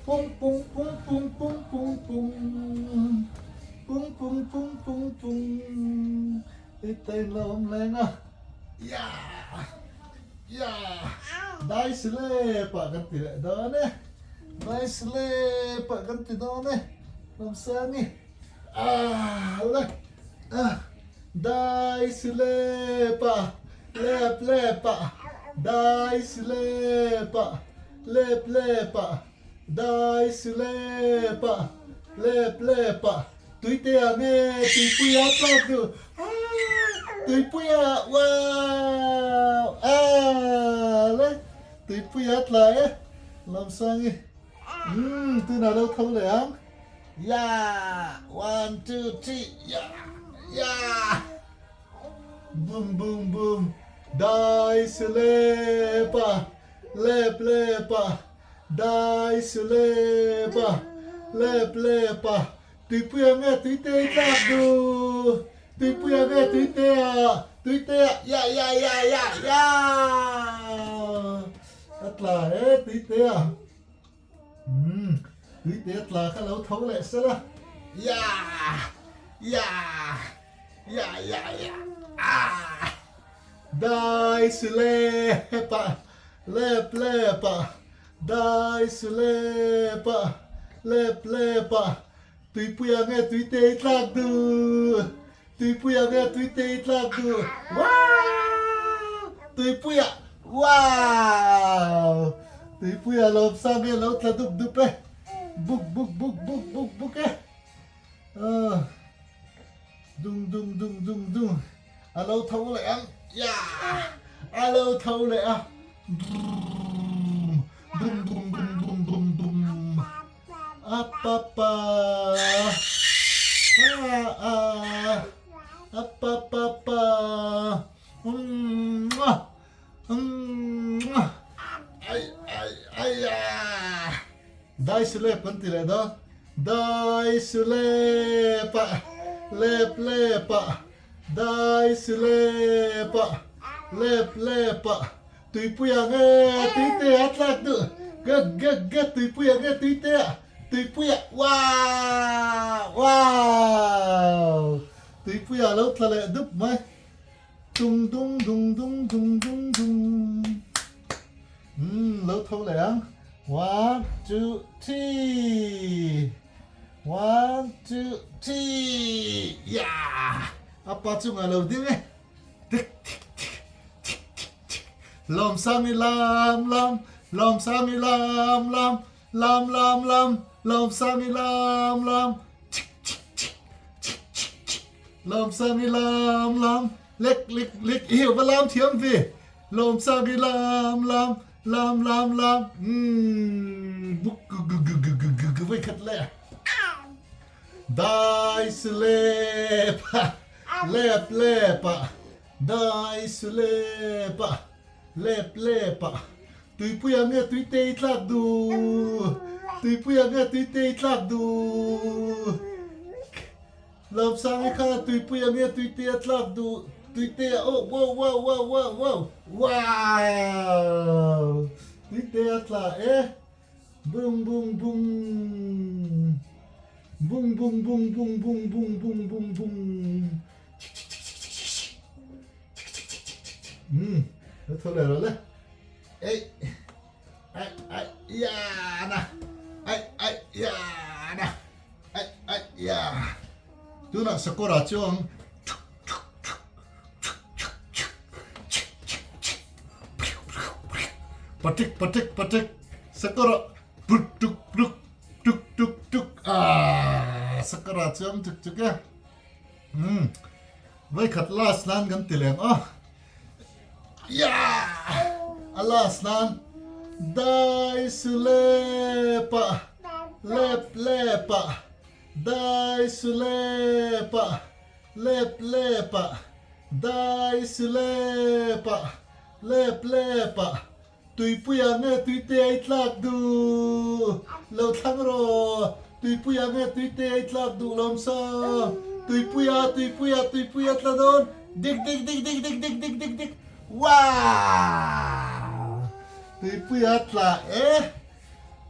ปุ้งปุ้งปุ้งปุ้งปุ้งปุ้งปุ้งปุ้งปุ้งปุ้งปุ้งปุ้งไอ้เต้นลมแรงอ่ะย่าย่าได้สิเล่ปะกันติดดอนเนี่ยได้สิเล่ปะกันติดดอนเนี่ยลมซานี่เลยได้สิเล่ปะเล็บเล่ปะได้สิเล่ปะเล็บเล่ปะได้สิเล่ปะเล็บเล่ปะตุยเตียเน่ตุยปุยอัตลักดูตุยปุยว้าวเลยตุยปุยอัตลักลำสังตุยน่าเราทำเลยอ่ะย่า one two three ย่า boom boom boom ได้สิเล่ปะเล็บเล่ปะได้สิเล่ปะเล็บเล่ปะตุยปุยแม่ตุยเตะจับดูตุยปุยแม่ตุยเตะย่าอัตลาตุยเตะตุยเตะอัตลาข้าเราท้องแหละซะละย่าได้สิเล่ปะเล็บเล่ปะได้สิเล่ปะเล็บเล่ปะตุยปุยแม่ตุยเตะจับดูตุยปุยแม่ตุยเตะจับดูว้าวตุยปุยว้าวตุยปุยเราสามีเราทะดุบดุบไปบุกเอ๊ะดุงเราเท่าไหร่อ่ะย่าเราเท่าไหร่อ่ะดุมอัปปะปะอัปปะปะไอ้ยาได้สิเล่ปันติเลยดอได้สิเล่ปะเล็บเล่ปะได้สิเล่ปะเล็บเล่ปะตุยปุยงตุยเตะอัตลักดูกตุยปุยงตุยเตะตุยปุยว้าวตุยปุยเราทะเลดุบไหมดุงเราเท่าไหร่อ่ะ one two three one two three ya apa cuma lo di me lom sami lam lom sami lam lom sami lam lom sami lam lik hiu ba lam thiam vi lom sami lam buk guไว้คัดแลได้สิเล่ปะเล่ปะได้สิเล่ปะเล่ปะตุยปุยเงี้ยตุยเตยทักดูตุยปุยเงี้ยตุยเตยทักดูลำสังให้ข้าตุยปุยเงี้ยตุยเตยทักดูตุยเตยโอ้ว้าวตุยเตยทักบุ้งแล้วเท่าไหร่แล้วล่ะไอ้ยานะไอ้ยานะไอ้ยาดูนะสกุระจงปะติกสกุระปุกตุกสกุระจงตุกไว้ขัดลาสนานกันติเลงยาลาสนานได้สิเล่ปะเล่ปะได้สิเล่ปะเล่ปะได้สิเล่ปะเล่ปะตุยปุยเงี้ยตุยเตยทักดูเราทั้งรอตุยปุยเงี้ยตุยเตยทักดูลำซาตุยปุยตะโดนดิกว้าวตุยปุยตะ